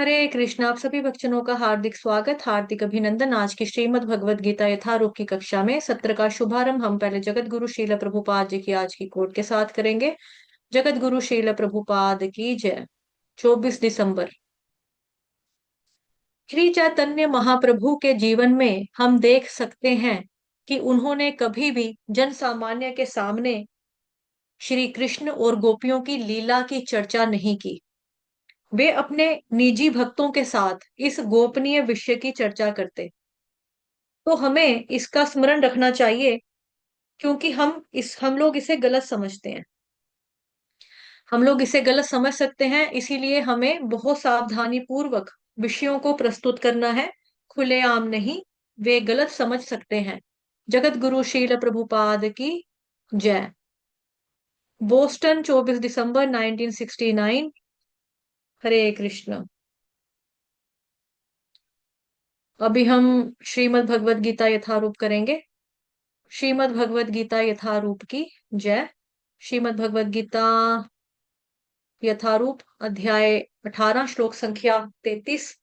हरे कृष्ण। आप सभी बच्चों का हार्दिक स्वागत, हार्दिक अभिनंदन। आज की श्रीमद् भगवद गीता यथारूप की कक्षा में सत्र का शुभारंभ हम पहले जगत गुरु श्रील प्रभुपाद जी की आज की कोट के साथ करेंगे। जगत गुरु श्रील प्रभुपाद की जय। 24 दिसंबर। श्री चैतन्य महाप्रभु के जीवन में हम देख सकते हैं कि उन्होंने कभी भी जन सामान्य के सामने श्री कृष्ण और गोपियों की लीला की चर्चा नहीं की। वे अपने निजी भक्तों के साथ इस गोपनीय विषय की चर्चा करते। तो हमें इसका स्मरण रखना चाहिए, क्योंकि हम लोग इसे गलत समझते हैं। हम लोग इसे गलत समझ सकते हैं, इसीलिए हमें बहुत सावधानी पूर्वक विषयों को प्रस्तुत करना है। खुलेआम नहीं, वे गलत समझ सकते हैं। जगत गुरु श्रील प्रभुपाद की जय। बोस्टन 24 दिसंबर 1969। हरे कृष्ण। अभी हम श्रीमद् भगवद गीता यथारूप करेंगे। श्रीमद् भगवद गीता यथारूप की जय। श्रीमद् भगवद गीता यथारूप अध्याय 18 श्लोक संख्या 33।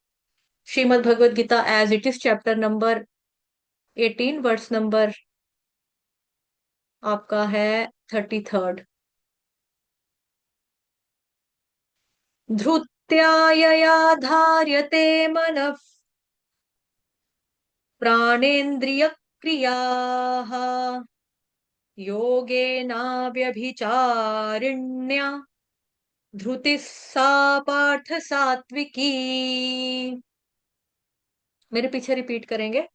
Shrimad Bhagavad Gita as it is chapter number 18 verse number आपका है 33rd। धृत्यायया धार्यते मनः प्राणेन्द्रिय क्रियाः योगेनाव्यभिचारिण्या धृतिः सा पार्थ सात्विकी। मेरे पीछे रिपीट करेंगे।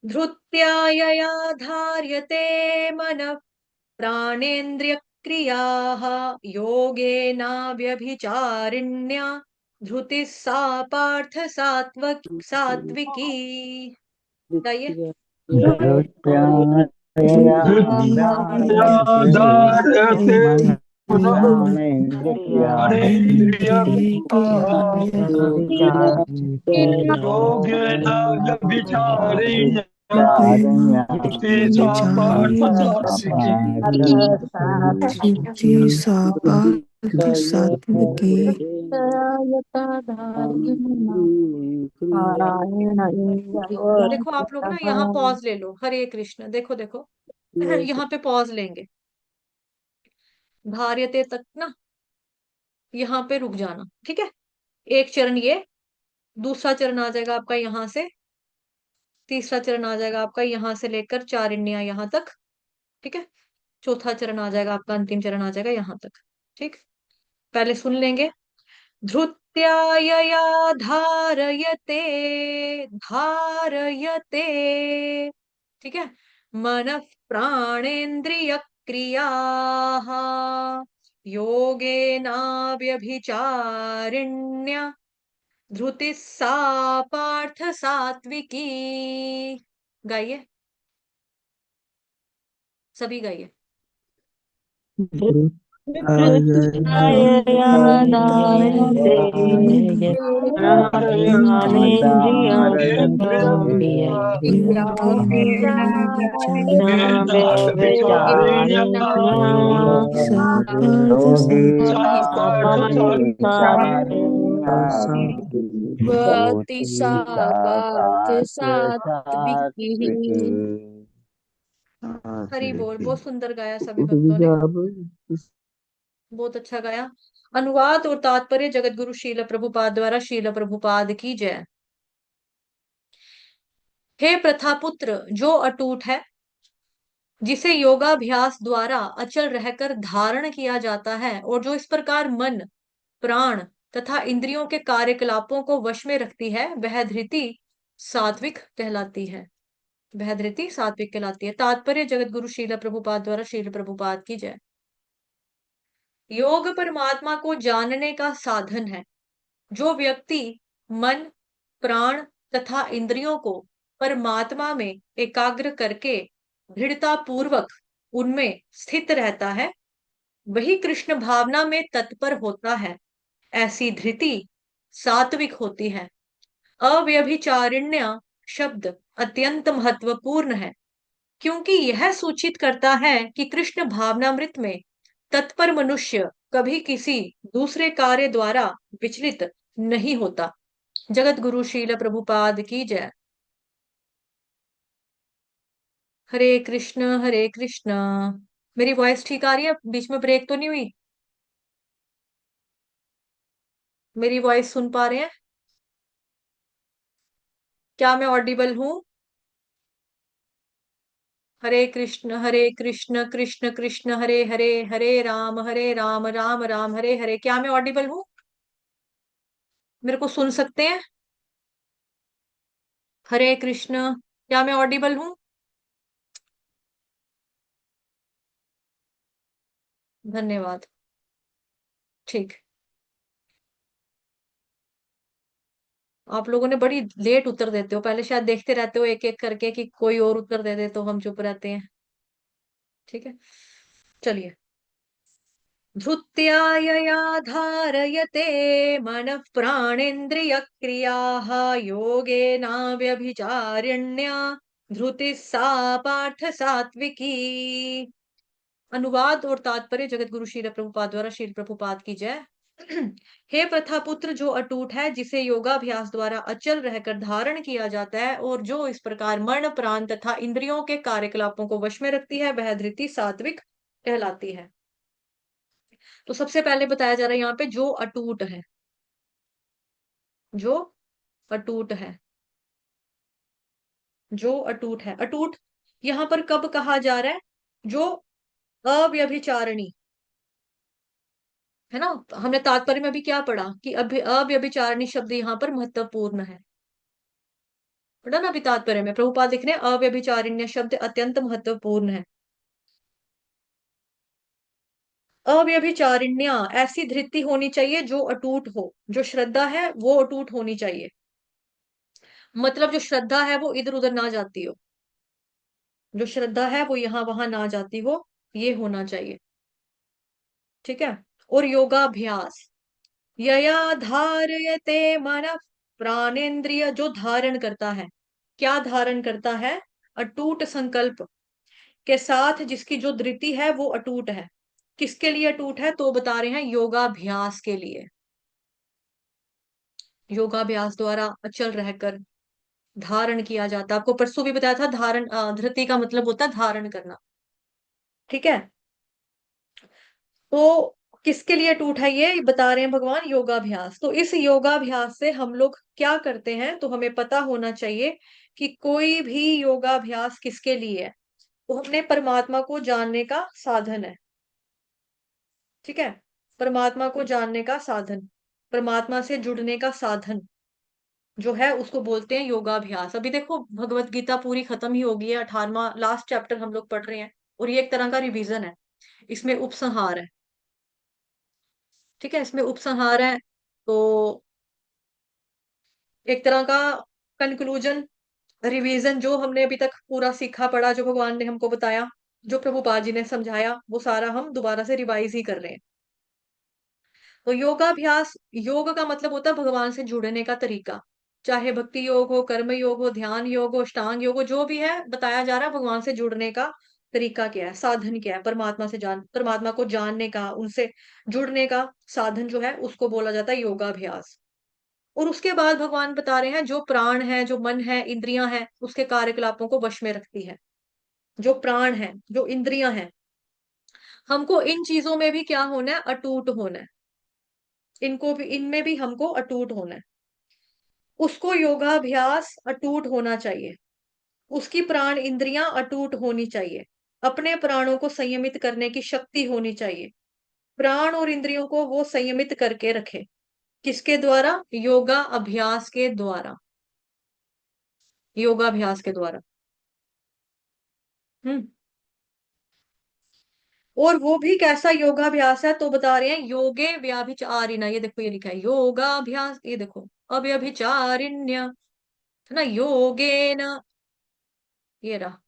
धृत्यायया धार्यते मनः प्राणेन्द्रिय क्रियाः योगेनाव्यभिचारिण्या धृतिः सा पार्थ सात्विकी। गाइए। धृत्यायया धार्यते धार्यते मनः मनः प्राणेन्द्रियाः योगेन व्यभिचारेण चारण्या धृति सा पार्थ सात्विकी। धृति सा पार्थ सात्विकी। देखो आप लोग ना यहाँ पॉज ले लो। हरे कृष्ण। देखो देखो यहाँ पे पॉज लेंगे। धार्यते तक ना यहाँ पे रुक जाना, ठीक है। एक चरण ये, दूसरा चरण आ जाएगा आपका यहाँ से, तीसरा चरण आ जाएगा आपका यहाँ से लेकर चारिण्या यहाँ तक, ठीक है। चौथा चरण आ जाएगा आपका, अंतिम चरण आ जाएगा यहाँ तक, ठीक। पहले सुन लेंगे। धृत्यायया धारयते, धारयते, ठीक है। मन प्राणेन्द्रिय क्रियाः योगेनाव्यभिचारिण्या धृति सा पार्थ सात्विकी। गाइए, सभी गाइए। सा पार्थ हरी बोल। बहुत सुंदर गाया सभी भक्तों ने, बहुत अच्छा गाया। अनुवाद और तात्पर्य जगत गुरु शील प्रभुपाद द्वारा। शील प्रभुपाद की जय। हे प्रथापुत्र, जो अटूट है, जिसे योगाभ्यास द्वारा अचल रहकर धारण किया जाता है और जो इस प्रकार मन, प्राण तथा इंद्रियों के कार्यकलापों को वश में रखती है, वह धृति सात्विक कहलाती है। वह धृति सात्विक कहलाती है। तात्पर्य जगत गुरु शील प्रभुपाद द्वारा। शील प्रभुपाद की जय। योग परमात्मा को जानने का साधन है। जो व्यक्ति मन, प्राण तथा इंद्रियों को परमात्मा में एकाग्र करके दृढ़ता पूर्वक उनमें स्थित रहता है, वही कृष्ण भावना में तत्पर होता है। ऐसी धृति सात्विक होती है। अव्यभिचारिण्य शब्द अत्यंत महत्वपूर्ण है, क्योंकि यह सूचित करता है कि कृष्ण भावनामृत में तत्पर मनुष्य कभी किसी दूसरे कार्य द्वारा विचलित नहीं होता। जगत गुरु श्रील प्रभुपाद की जय। हरे कृष्ण हरे कृष्ण। मेरी वॉइस ठीक आ रही है? बीच में ब्रेक तो नहीं हुई? मेरी वॉइस सुन पा रहे हैं? क्या मैं ऑडिबल हूँ? हरे कृष्ण कृष्ण कृष्ण हरे हरे, हरे राम राम राम हरे हरे। क्या मैं ऑडिबल हूँ? मेरे को सुन सकते हैं? हरे कृष्ण। क्या मैं ऑडिबल हूँ? धन्यवाद। ठीक। आप लोगों ने बड़ी लेट उत्तर देते हो, पहले शायद देखते रहते हो एक एक करके कि कोई और उत्तर दे दे तो हम चुप रहते हैं। ठीक है, चलिए। धृत्या यया धारयते मनः प्राणेन्द्रिय क्रियाः योगेनाव्यभिचारिण्या धृतिः सा पार्थ सात्विकी। अनुवाद और तात्पर्य जगत गुरु श्रील प्रभुपाद द्वारा। श्रील प्रभुपाद की जय। हे प्रथा पुत्र, जो अटूट है, जिसे योगाभ्यास द्वारा अचल रहकर धारण किया जाता है और जो इस प्रकार मन प्राण तथा इंद्रियों के कार्यकलापों को वश में रखती है, वह धृति सात्विक कहलाती है। तो सबसे पहले बताया जा रहा है यहाँ पे जो अटूट है, जो अटूट है, जो अटूट है। अटूट यहाँ पर कब कहा जा रहा है? जो अव्यभिचारिणी है ना। हमने तात्पर्य में भी क्या पढ़ा कि अव्यभिचारिणी शब्द यहाँ पर महत्वपूर्ण है। पढ़ा ना अभी तात्पर्य में, प्रभुपाद लिख रहे हैं अव्यभिचारिण्य शब्द अत्यंत महत्वपूर्ण है। अव्यभिचारिण्या ऐसी धृति होनी चाहिए जो अटूट हो, जो श्रद्धा है वो अटूट होनी चाहिए। मतलब जो श्रद्धा है वो इधर उधर ना जाती हो, जो श्रद्धा है वो यहाँ वहां ना जाती हो, ये होना चाहिए। ठीक है। और योगाभ्यास यया धारयते मन प्राणेन्द्रिय, जो धारण करता है। क्या धारण करता है? अटूट संकल्प के साथ, जिसकी जो धृति है वो अटूट है। किसके लिए अटूट है? तो बता रहे हैं योगाभ्यास के लिए। योगाभ्यास द्वारा अचल रहकर धारण किया जाता है। आपको परसों भी बताया था, धारण धृति का मतलब होता है धारण करना। ठीक है। तो किसके लिए टूट है ये बता रहे हैं भगवान? योगाभ्यास। तो इस योगाभ्यास से हम लोग क्या करते हैं, तो हमें पता होना चाहिए कि कोई भी योगाभ्यास किसके लिए है। तो हमने परमात्मा को जानने का साधन है। ठीक है। परमात्मा को जानने का साधन, परमात्मा से जुड़ने का साधन जो है उसको बोलते हैं योगाभ्यास। अभी देखो भगवत गीता पूरी खत्म ही हो गई है, 18वां लास्ट चैप्टर हम लोग पढ़ रहे हैं और ये एक तरह का रिवीजन है, इसमें उपसंहार है। ठीक है, इसमें उपसंहार है। तो एक तरह का कंक्लूजन, रिवीजन, जो हमने अभी तक पूरा सीखा पढ़ा, जो भगवान ने हमको बताया, जो प्रभुपाद जी ने समझाया, वो सारा हम दोबारा से रिवाइज ही कर रहे हैं। तो योगाभ्यास, योग का मतलब होता है भगवान से जुड़ने का तरीका। चाहे भक्ति योग हो, कर्म योग हो, ध्यान योग हो, अष्टांग योग हो, जो भी है बताया जा रहा है भगवान से जुड़ने का तरीका क्या है, साधन क्या है। परमात्मा से परमात्मा को जानने का, उनसे जुड़ने का साधन जो है उसको बोला जाता है योगाभ्यास। और उसके बाद भगवान बता रहे हैं जो प्राण है, जो मन है, इंद्रियां हैं, उसके कार्यकलापों को वश में रखती है। जो प्राण है, जो इंद्रियां हैं, हमको इन चीजों में भी क्या होना है? अटूट होना है। इनको भी, इनमें भी हमको अटूट होना है। उसको योगाभ्यास अटूट होना चाहिए। उसकी प्राण इंद्रियां अटूट होनी चाहिए। अपने प्राणों को संयमित करने की शक्ति होनी चाहिए। प्राण और इंद्रियों को वो संयमित करके रखे। किसके द्वारा? योगा अभ्यास के द्वारा। योगाभ्यास के द्वारा। हम्म। और वो भी कैसा योगाभ्यास है, तो बता रहे हैं योगे व्याभिचारिणा। ये देखो ये लिखा है योगाभ्यास, ये देखो अव्यभिचारिण्य है ना, योगे न, ये रहा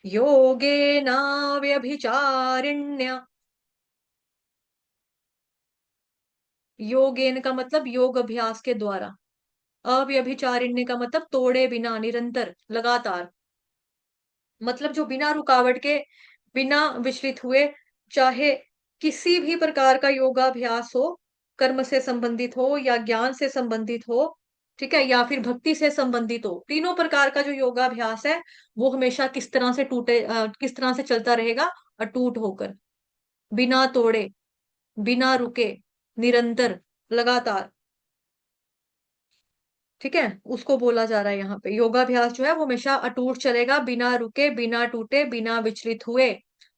योगे न व्यभिचारिण्य। योगेन का मतलब योग अभ्यास के द्वारा। अव्यभिचारिण्य का मतलब तोड़े बिना, निरंतर, लगातार। मतलब जो बिना रुकावट के, बिना विचलित हुए, चाहे किसी भी प्रकार का योगाभ्यास हो, कर्म से संबंधित हो या ज्ञान से संबंधित हो, ठीक है, या फिर भक्ति से संबंधित हो, तीनों प्रकार का जो योगाभ्यास है वो हमेशा किस तरह से किस तरह से चलता रहेगा? अटूट होकर, बिना तोड़े, बिना रुके, निरंतर, लगातार। ठीक है, उसको बोला जा रहा है यहाँ पे, योगाभ्यास जो है वो हमेशा अटूट चलेगा, बिना रुके, बिना टूटे, बिना विचलित हुए।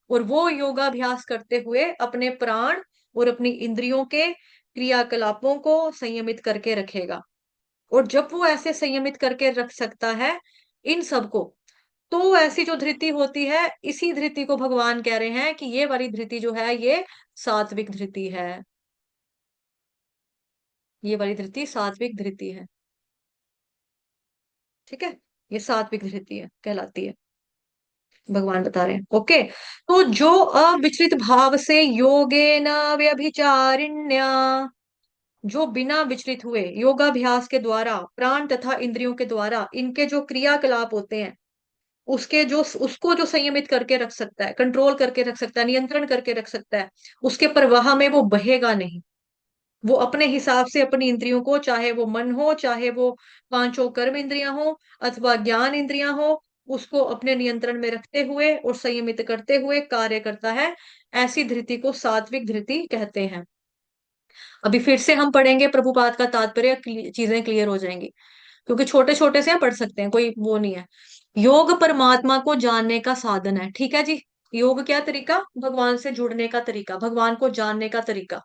और वो योगाभ्यास करते हुए अपने प्राण और अपनी इंद्रियों के क्रियाकलापों को संयमित करके रखेगा। और जब वो ऐसे संयमित करके रख सकता है इन सबको, तो ऐसी जो धृति होती है, इसी धृति को भगवान कह रहे हैं कि ये वाली धृति जो है ये सात्विक धृति है। ये वाली धृति सात्विक धृति है। ठीक है, ये सात्विक धृति है, कहलाती है, भगवान बता रहे हैं। ओके, तो जो अविचलित भाव से योगेन व्यभिचारिण्या, जो बिना विचलित हुए योगाभ्यास के द्वारा प्राण तथा इंद्रियों के द्वारा इनके जो क्रियाकलाप होते हैं, उसके जो उसको जो संयमित करके रख सकता है, कंट्रोल करके रख सकता है, नियंत्रण करके रख सकता है, उसके प्रवाह में वो बहेगा नहीं। वो अपने हिसाब से अपनी इंद्रियों को, चाहे वो मन हो, चाहे वो पांचों कर्म इंद्रियां हो अथवा ज्ञान इंद्रियां हो, उसको अपने नियंत्रण में रखते हुए और संयमित करते हुए कार्य करता है। ऐसी धृति को सात्विक धृति कहते हैं। अभी फिर से हम पढ़ेंगे प्रभुपाद का तात्पर्य, चीजें क्लियर हो जाएंगी, क्योंकि छोटे छोटे से हम पढ़ सकते हैं, कोई वो नहीं है। योग परमात्मा को जानने का साधन है। ठीक है जी, योग क्या तरीका? भगवान से जुड़ने का तरीका, भगवान को जानने का तरीका।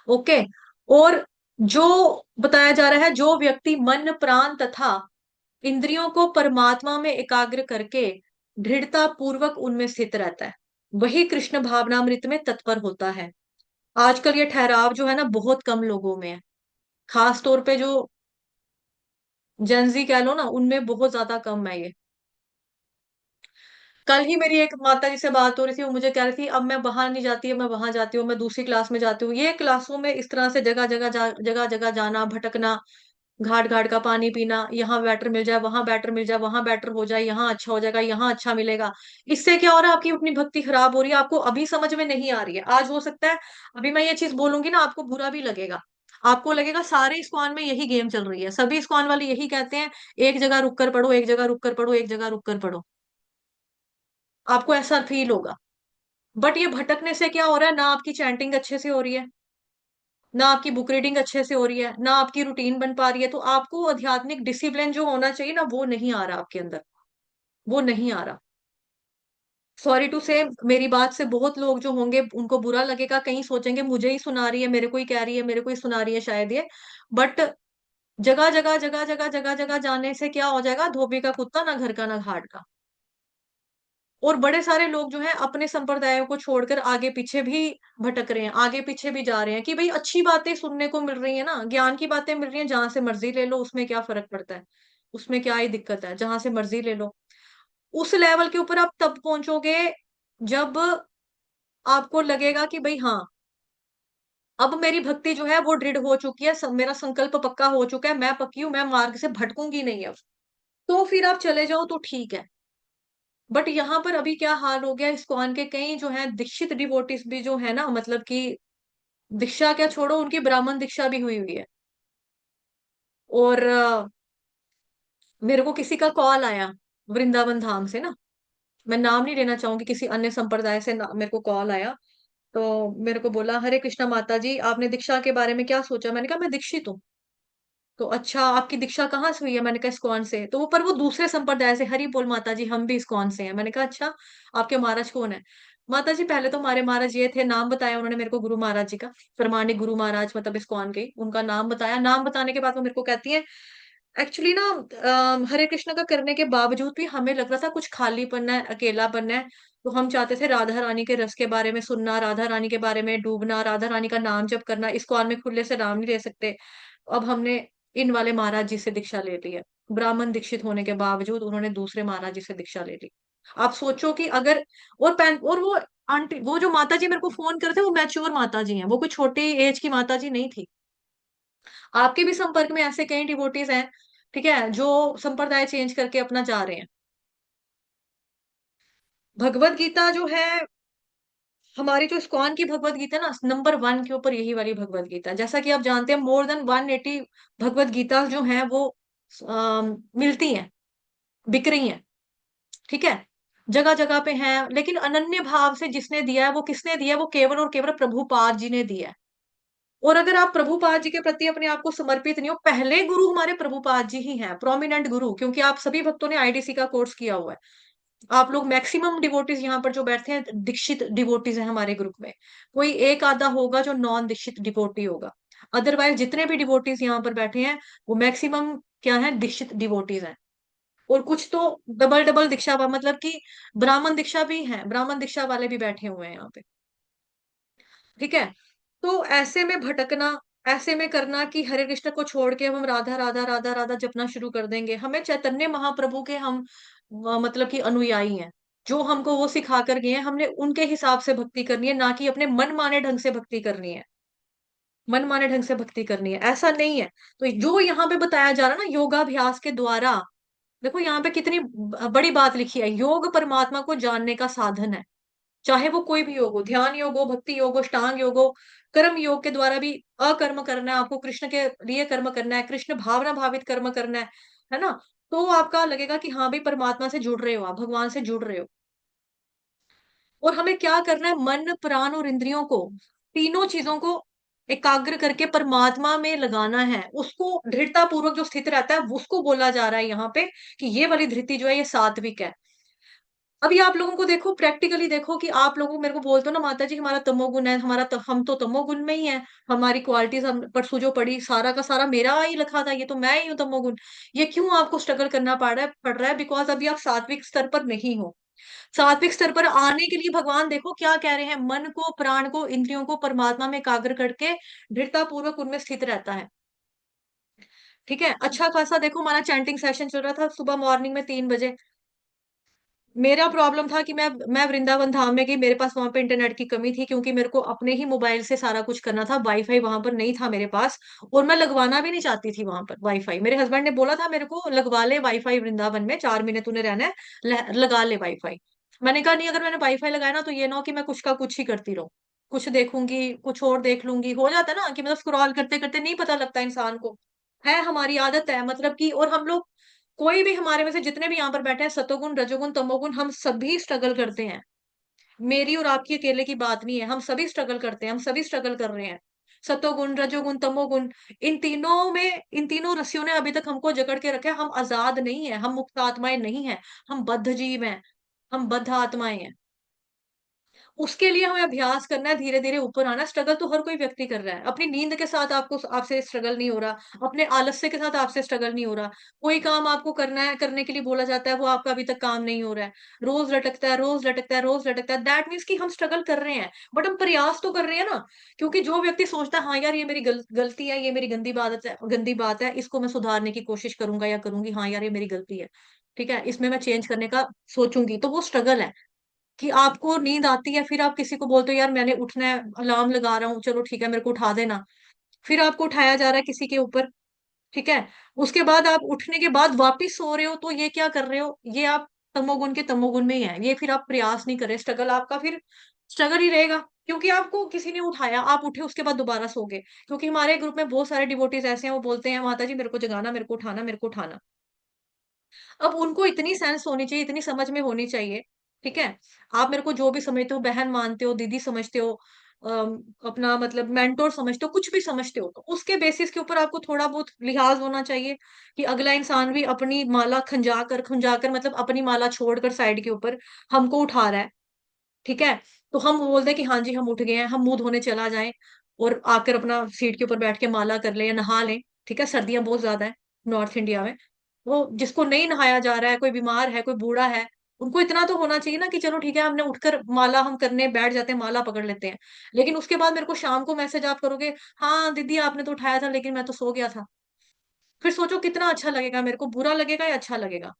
ओके, और जो बताया जा रहा है, जो व्यक्ति मन प्राण तथा इंद्रियों को परमात्मा में एकाग्र करके दृढ़ता पूर्वक उनमें स्थित रहता है, वही कृष्ण भावनामृत में तत्पर होता है। आजकल ये ठहराव जो है ना बहुत कम लोगों में है, खास तौर पे जो जेंजी कह लो ना, उनमें बहुत ज्यादा कम है ये। कल ही मेरी एक माता जी से बात हो रही थी, वो मुझे कह रही थी अब मैं वहां नहीं जाती, अब मैं वहां जाती हूँ, मैं दूसरी क्लास में जाती हूँ। ये क्लासों में इस तरह से जगह जगह जाना, भटकना, घाट घाट का पानी पीना, यहाँ बैटर मिल जाए, वहां बैटर मिल जाए, वहां बैटर हो जाए, यहाँ अच्छा हो जाएगा, यहाँ अच्छा मिलेगा। इससे क्या हो रहा है? आपकी अपनी भक्ति खराब हो रही है। आपको अभी समझ में नहीं आ रही है, आज हो सकता है अभी मैं ये चीज बोलूंगी ना आपको बुरा भी लगेगा, आपको लगेगा सारे इस्कॉन में यही गेम चल रही है, सभी इस्कॉन वाले यही कहते हैं, एक जगह रुक कर पढ़ो, एक जगह रुक कर पढ़ो, एक जगह रुक कर पढ़ो, आपको ऐसा फील होगा। बट ये भटकने से क्या हो रहा है? ना आपकी चैंटिंग अच्छे से हो रही है, ना आपकी बुक रीडिंग अच्छे से हो रही है, ना आपकी रूटीन बन पा रही है, तो आपको आध्यात्मिक डिसिप्लिन जो होना चाहिए ना, वो नहीं आ रहा आपके अंदर, वो नहीं आ रहा। सॉरी टू से, मेरी बात से बहुत लोग जो होंगे उनको बुरा लगेगा, कहीं सोचेंगे मुझे ही सुना रही है, मेरे को ही कह रही है, मेरे को ही सुना रही है शायद ये। बट जगह जगह जाने से क्या हो जाएगा? धोबी का कुत्ता, ना घर का ना घाट का। और बड़े सारे लोग जो हैं अपने संप्रदायों को छोड़कर आगे पीछे भी भटक रहे हैं, आगे पीछे भी जा रहे हैं कि भाई अच्छी बातें सुनने को मिल रही है ना, ज्ञान की बातें मिल रही हैं, जहां से मर्जी ले लो, उसमें क्या फर्क पड़ता है, उसमें क्या ही दिक्कत है, जहां से मर्जी ले लो। उस लेवल के ऊपर आप तब पहुंचोगे जब आपको लगेगा कि भाई हाँ, अब मेरी भक्ति जो है वो दृढ़ हो चुकी है, मेरा संकल्प पक्का हो चुका है, मैं पक्की हूं, मैं मार्ग से भटकूंगी नहीं अब। तो फिर आप चले जाओ तो ठीक है। बट यहाँ पर अभी क्या हाल हो गया, इस्कॉन के कई जो है दीक्षित डिवोटीज भी जो है ना, मतलब कि दीक्षा क्या छोड़ो, उनकी ब्राह्मण दीक्षा भी हुई हुई है। और मेरे को किसी का कॉल आया वृंदावन धाम से ना, मैं नाम नहीं लेना चाहूंगी, किसी अन्य संप्रदाय से मेरे को कॉल आया। तो मेरे को बोला, हरे कृष्णा माता जी, आपने दीक्षा के बारे में क्या सोचा? मैंने कहा मैं दीक्षित हूँ। तो अच्छा, आपकी दीक्षा कहाँ से हुई है? मैंने कहा इस्कॉन से। तो वो, पर वो दूसरे संप्रदाय से, हरि बोल माता जी, हम भी इस्कॉन से हैं। मैंने कहा अच्छा, आपके महाराज कौन है? माता जी पहले तो हमारे महाराज ये थे, नाम बताया उन्होंने मेरे को गुरु महाराज जी का, प्रमाणिक गुरु महाराज, मतलब इस्कॉन के, उनका नाम बताया। नाम बताने के बाद वो मेरे को कहती है, एक्चुअली ना हरे कृष्ण का करने के बावजूद भी हमें लग रहा था कुछ खालीपन है, अकेलापन है, तो हम चाहते थे राधा रानी के रस के बारे में सुनना, राधा रानी के बारे में डूबना, राधा रानी का नाम जप करना। इस्कॉन में खुले से नाम नहीं ले सकते। अब हमने इन वाले महाराज जी से दीक्षा ले ली है। ब्राह्मण दीक्षित होने के बावजूद उन्होंने दूसरे महाराज जी से दीक्षा ले ली। आप सोचो कि अगर, और वो आंटी, वो जो माता जी मेरे को फोन करते, वो मैच्योर माता जी हैं, वो कोई छोटी एज की माता जी नहीं थी। आपके भी संपर्क में ऐसे कई डिवोटीज हैं, ठीक है, जो संप्रदाय चेंज करके अपना जा रहे हैं। भगवत गीता जो है हमारी जो इस्कॉन की भगवत गीता है ना, नंबर 1 के ऊपर यही वाली भगवत गीता है। जैसा कि आप जानते हैं मोर देन 180 भगवत गीता जो है वो मिलती हैं, बिक रही हैं, ठीक है, जगह जगह पे हैं। लेकिन अनन्य भाव से जिसने दिया है वो किसने दिया है? वो केवल और केवल प्रभुपाद जी ने दिया है। और अगर आप प्रभुपाद जी के प्रति अपने आप को समर्पित नहीं हो, पहले गुरु हमारे प्रभुपाद जी ही हैं, प्रोमिनेंट गुरु, क्योंकि आप सभी भक्तों ने आईडीसी का कोर्स किया हुआ है। आप लोग मैक्सिमम डिवोटीज यहाँ पर जो बैठे हैं दीक्षित डिवोटीज हैं हमारे ग्रुप में। कोई एक आधा होगा जो नॉन दीक्षित डिवोटी होगा, अदरवाइज जितने भी डिवोटीज यहाँ पर बैठे हैं वो मैक्सिमम क्या है, दीक्षित डिवोटीज हैं। और कुछ तो डबल डबल दीक्षा मतलब कि ब्राह्मण दीक्षा भी है, ब्राह्मण दीक्षा वाले भी बैठे हुए हैं यहाँ पे, ठीक है। तो ऐसे में भटकना, ऐसे में करना कि हरे कृष्ण को छोड़ के हम राधा राधा राधा राधा जपना शुरू कर देंगे। हमें चैतन्य महाप्रभु के हम मतलब कि अनुयायी हैं, जो हमको वो सिखा कर गए हैं, हमने उनके हिसाब से भक्ति करनी है, ना कि अपने मन माने ढंग से भक्ति करनी है। मन माने ढंग से भक्ति करनी है ऐसा नहीं है। तो जो यहाँ पे बताया जा रहा है ना योगाभ्यास के द्वारा, देखो यहाँ पे कितनी बड़ी बात लिखी है, योग परमात्मा को जानने का साधन है। चाहे वो कोई भी योग हो, ध्यान योग हो, भक्ति योग हो, अष्टांग योग हो, कर्म योग के द्वारा भी अकर्म करना है आपको, कृष्ण के लिए कर्म करना है, कृष्ण भावना भावित कर्म करना है ना। तो आपका लगेगा कि हाँ भाई परमात्मा से जुड़ रहे हो, आप भगवान से जुड़ रहे हो। और हमें क्या करना है, मन प्राण और इंद्रियों को, तीनों चीजों को एकाग्र करके परमात्मा में लगाना है। उसको दृढ़ता पूर्वक जो स्थित रहता है उसको बोला जा रहा है यहाँ पे कि ये वाली धृति जो है ये सात्विक है। अभी आप लोगों को देखो, प्रैक्टिकली देखो कि आप लोगों मेरे को बोलते हो ना माता जी हमारा तमोगुण है, हम तो तमोगुण में ही है, हमारी क्वालिटीज हम परसों जो पड़ी सारा का सारा मेरा ही लिखा था, ये तो मैं ही हूँ तमोगुण। ये क्यों आपको स्ट्रगल करना पड़ रहा है? बिकॉज अभी आप सात्विक स्तर पर नहीं हो। सात्विक स्तर पर आने के लिए भगवान देखो क्या कह रहे हैं, मन को प्राण को इंद्रियों को परमात्मा में एकाग्र करके दृढ़ता पूर्वक उनमें स्थित रहता है, ठीक है। अच्छा खासा देखो हमारा चैंटिंग सेशन चल रहा था सुबह मॉर्निंग में 3 बजे। मेरा प्रॉब्लम था कि मैं वृंदावन धाम में गई, मेरे पास वहां पे इंटरनेट की कमी थी, क्योंकि मेरे को अपने ही मोबाइल से सारा कुछ करना था, वाईफाई वहां पर नहीं था मेरे पास। और मैं लगवाना भी नहीं चाहती थी वहां पर वाईफाई। मेरे हस्बैंड ने बोला था मेरे को लगवा ले वाईफाई वृंदावन में, 4 महीने तूने रहना है, लगा ले वाईफाई। मैंने कहा नहीं, अगर मैंने वाईफाई लगाया ना तो ये ना हो कि मैं कुछ का कुछ ही करती रहूं, कुछ देखूंगी कुछ और देख लूंगी, हो जाता है ना कि मतलब स्क्रॉल करते करते नहीं पता लगता इंसान को, है हमारी आदत है मतलब कि। और हम लोग कोई भी हमारे में से जितने भी यहाँ पर बैठे हैं, सतोगुण रजोगुण तमोगुण, हम सभी स्ट्रगल करते हैं। मेरी और आपकी अकेले की बात नहीं है, हम सभी स्ट्रगल करते हैं, हम सभी स्ट्रगल कर रहे हैं। सतोगुण रजोगुण तमोगुण, इन तीनों रस्सियों ने अभी तक हमको जकड़ के रखा है। हम आजाद नहीं है, हम मुक्त आत्माएं नहीं है, हम बद्ध जीव हैं, हम बद्ध आत्माएं हैं। उसके लिए हमें अभ्यास करना है, धीरे धीरे ऊपर आना। स्ट्रगल तो हर कोई व्यक्ति कर रहा है, अपनी नींद के साथ आपको आपसे स्ट्रगल नहीं हो रहा, अपने आलस्य के साथ आपसे स्ट्रगल नहीं हो रहा। कोई काम आपको करना है, करने के लिए बोला जाता है, वो आपका अभी तक काम नहीं हो रहा है, रोज लटकता है रोज लटकता है रोज लटकता है, दैट मीन्स कि हम स्ट्रगल कर रहे हैं, बट हम प्रयास तो कर रहे हैं ना। क्योंकि जो व्यक्ति सोचता है हाँ यार ये मेरी गलती है, ये मेरी गंदी बात है, इसको मैं सुधारने की कोशिश करूंगा या करूंगी, हाँ यार ये मेरी गलती है, ठीक है, इसमें मैं चेंज करने का सोचूंगी, तो वो स्ट्रगल है। कि आपको नींद आती है, फिर आप किसी को बोलते हो यार मैंने उठना है, अलार्म लगा रहा हूँ, चलो ठीक है मेरे को उठा देना, फिर आपको उठाया जा रहा है किसी के ऊपर, ठीक है। उसके बाद आप उठने के बाद वापिस सो रहे हो, तो ये क्या कर रहे हो, ये आप तमोगुण के तमोगुण में ही है, ये फिर आप प्रयास नहीं कर रहे, स्ट्रगल आपका फिर स्ट्रगल ही रहेगा। क्योंकि आपको किसी ने उठाया, आप उठे, उसके बाद दोबारा सो गए। क्योंकि हमारे ग्रुप में बहुत सारे डिवोटीज ऐसे हैं, वो बोलते हैं माता जी मेरे को जगाना, मेरे को उठाना, मेरे को उठाना। अब उनको इतनी सेंस होनी चाहिए, इतनी समझ में होनी चाहिए, ठीक है। आप मेरे को जो भी समझते हो, बहन मानते हो, दीदी समझते हो, अपना मतलब मेंटोर समझते हो, कुछ भी समझते हो, तो उसके बेसिस के ऊपर आपको थोड़ा बहुत लिहाज होना चाहिए कि अगला इंसान भी अपनी माला खंजा कर मतलब अपनी माला छोड़कर साइड के ऊपर हमको उठा रहा है, ठीक है। तो हम बोलते हैं कि हाँ जी हम उठ गए हैं, हम मुंह धोने चला जाएं और आकर अपना सीट के ऊपर बैठ के माला कर लें या नहा लें, ठीक है। सर्दियां बहुत ज्यादा है नॉर्थ इंडिया में, वो जिसको नहीं नहाया जा रहा है, कोई बीमार है, कोई बूढ़ा है, उनको इतना तो होना चाहिए ना कि चलो ठीक है हमने उठकर माला हम करने बैठ जाते हैं, माला पकड़ लेते हैं। लेकिन उसके बाद मेरे को शाम को मैसेज आप करोगे, हाँ दीदी आपने तो उठाया था लेकिन मैं तो सो गया था, फिर सोचो कितना अच्छा लगेगा, मेरे को बुरा लगेगा या अच्छा लगेगा?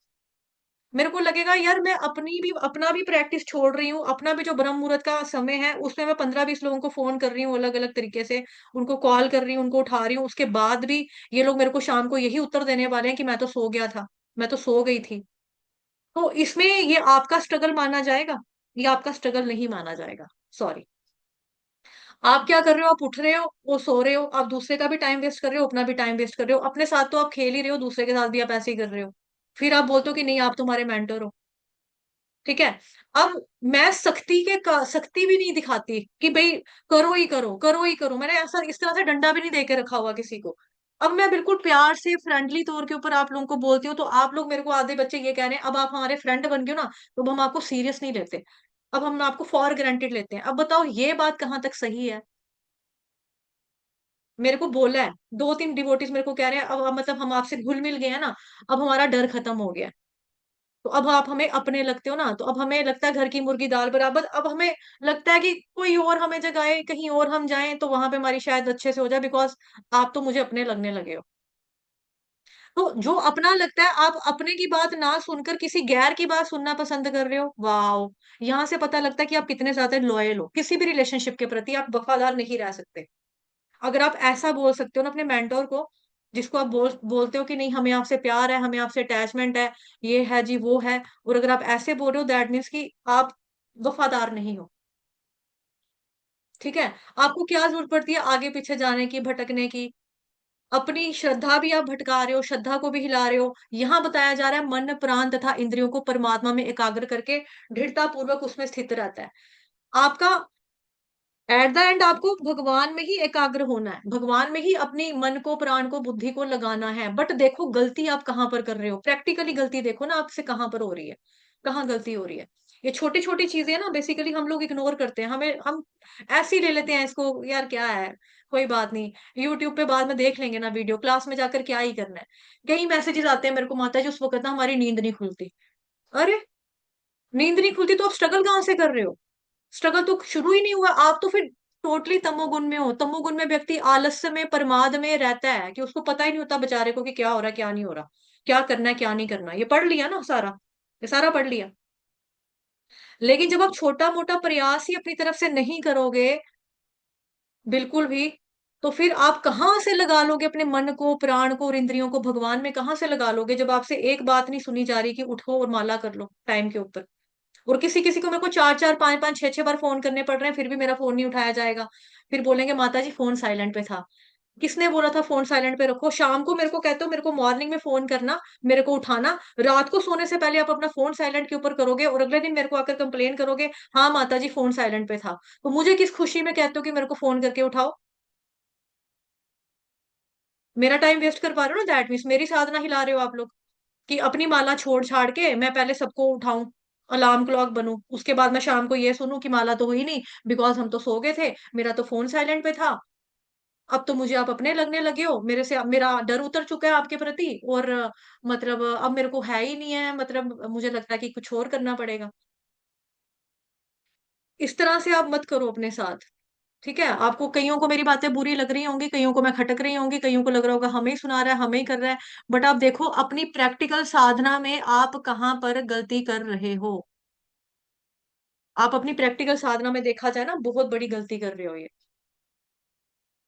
मेरे को लगेगा यार मैं अपना भी प्रैक्टिस छोड़ रही हूँ, अपना भी जो ब्रह्म मुहूर्त का समय है उसमें मैं 15-20 लोगों को फोन कर रही हूँ अलग अलग तरीके से, उनको कॉल कर रही हूँ, उनको उठा रही हूँ, उसके बाद भी ये लोग मेरे को शाम को यही उत्तर देने वाले हैं कि मैं तो सो गया था, मैं तो सो गई थी। तो इसमें ये आपका स्ट्रगल माना जाएगा? ये आपका स्ट्रगल नहीं माना जाएगा। सॉरी। आप क्या कर रहे हो? आप उठ रहे हो, वो सो रहे हो, आप दूसरे का भी टाइम वेस्ट कर रहे हो, अपना भी टाइम वेस्ट कर रहे हो, अपने साथ तो आप खेल ही रहे हो, दूसरे के साथ भी आप ऐसे ही कर रहे हो। फिर आप बोलते हो कि नहीं आप तुम्हारे मेंटर हो। ठीक है। अब मैं सख्ती भी नहीं दिखाती कि भाई करो ही करो, करो ही करो। मैंने ऐसा इस तरह से डंडा भी नहीं दे के रखा हुआ किसी को। अब मैं बिल्कुल प्यार से फ्रेंडली तौर के ऊपर आप लोगों को बोलती हूँ, तो आप लोग मेरे को आधे बच्चे ये कह रहे हैं अब आप हमारे फ्रेंड बन गए हो ना, तो अब हम आपको सीरियस नहीं लेते, अब हम आपको फॉर ग्रांटेड लेते हैं। अब बताओ ये बात कहाँ तक सही है? मेरे को बोला है, दो तीन डिवोटीज मेरे को कह रहे हैं अब मतलब हम आपसे घुल मिल गए हैं ना, अब हमारा डर खत्म हो गया है। तो अब आप हमें अपने लगते हो ना, तो अब हमें लगता है घर की मुर्गी दाल बराबर। अब हमें लगता है कि कोई और हमें जगाए, कहीं और हम जाएं तो वहां पे हमारी शायद अच्छे से हो जाए, बिकॉज आप तो मुझे अपने लगने लगे हो। तो जो अपना लगता है, आप अपने की बात ना सुनकर किसी गैर की बात सुनना पसंद कर रहे हो। वाओ! यहाँ से पता लगता है कि आप कितने ज्यादा लॉयल हो, किसी भी रिलेशनशिप के प्रति आप वफादार नहीं रह सकते। अगर आप ऐसा बोल सकते हो ना अपने मेंटोर को, जिसको आप बोलते हो कि नहीं हमें आपसे प्यार है, हमें आपसे अटैचमेंट है, ये है जी वो है, और अगर आप ऐसे बोल रहे हो दैट मीन्स कि आप वफादार नहीं हो। ठीक है। आपको क्या जरूरत पड़ती है आगे पीछे जाने की, भटकने की? अपनी श्रद्धा भी आप भटका रहे हो, श्रद्धा को भी हिला रहे हो। यहाँ बताया जा रहा है मन प्राण तथा इंद्रियों को परमात्मा में एकाग्र करके दृढ़ता पूर्वक उसमें स्थित रहता है। आपका एट द एंड आपको भगवान में ही एकाग्र होना है, भगवान में ही अपनी मन को प्राण को बुद्धि को लगाना है। बट देखो गलती आप कहाँ पर कर रहे हो, प्रैक्टिकली गलती देखो ना आपसे कहाँ पर हो रही है, कहाँ गलती हो रही है। ये छोटी छोटी चीजें ना बेसिकली हम लोग इग्नोर करते हैं, हमें हम ऐसे ही ले लेते हैं इसको, यार क्या है, कोई बात नहीं, यूट्यूब पे बाद में देख लेंगे ना वीडियो, क्लास में जाकर क्या ही करना है। कई मैसेजेस आते हैं मेरे को, माता जी उस वक्त ना हमारी नींद नहीं खुलती। अरे नींद नहीं खुलती तो आप स्ट्रगल कहाँ से कर रहे हो? स्ट्रगल तो शुरू ही नहीं हुआ, आप तो फिर टोटली तमोगुण में हो। तमोगुण में व्यक्ति आलस्य में प्रमाद में रहता है कि उसको पता ही नहीं होता बेचारे को कि क्या हो रहा है क्या नहीं हो रहा, क्या करना है क्या नहीं करना। ये पढ़ लिया ना सारा, ये सारा पढ़ लिया। लेकिन जब आप छोटा मोटा प्रयास ही अपनी तरफ से नहीं करोगे बिल्कुल भी, तो फिर आप कहाँ से लगा लोगे अपने मन को प्राण को और इंद्रियों को भगवान में? कहाँ से लगा लोगे जब आपसे एक बात नहीं सुनी जा रही कि उठो और माला कर लो टाइम के ऊपर? और किसी किसी को मेरे को चार चार पांच पांच छह छह बार फोन करने पड़ रहे हैं, फिर भी मेरा फोन नहीं उठाया जाएगा। फिर बोलेंगे माता जी फोन साइलेंट पे था। किसने बोला था फोन साइलेंट पे रखो? शाम को मेरे को कहते हो मेरे को मॉर्निंग में फोन करना, मेरे को उठाना, रात को सोने से पहले आप अपना फोन साइलेंट के ऊपर करोगे और अगले दिन मेरे को आकर कंप्लेन करोगे, हाँ माता जी फोन साइलेंट पे था। तो मुझे किस खुशी में कहते हो कि मेरे को फोन करके उठाओ? मेरा टाइम वेस्ट कर पा रहे हो ना, दैट मीन्स मेरी साधना हिला रहे हो आप लोग। कि अपनी माला छोड़ छाड़ के मैं पहले सबको उठाऊं, अलार्म क्लॉक बनूं, उसके बाद मैं शाम को ये सुनूं कि माला तो हुई नहीं, बिकॉज हम तो सो गए थे, मेरा तो फोन साइलेंट पे था। अब तो मुझे आप अपने लगने लगे हो, मेरे से अब मेरा डर उतर चुका है आपके प्रति, और मतलब अब मेरे को है ही नहीं है, मतलब मुझे लगता है कि कुछ और करना पड़ेगा। इस तरह से आप मत करो अपने साथ। ठीक है। आपको कईयों को मेरी बातें बुरी लग रही होंगी, कईयों को मैं खटक रही होंगी, कईयों को लग रहा होगा हमें ही सुना रहा है, हमें ही कर रहा है। बट आप देखो अपनी प्रैक्टिकल साधना में आप कहाँ पर गलती कर रहे हो। आप अपनी प्रैक्टिकल साधना में देखा जाए ना बहुत बड़ी गलती कर रहे हो ये।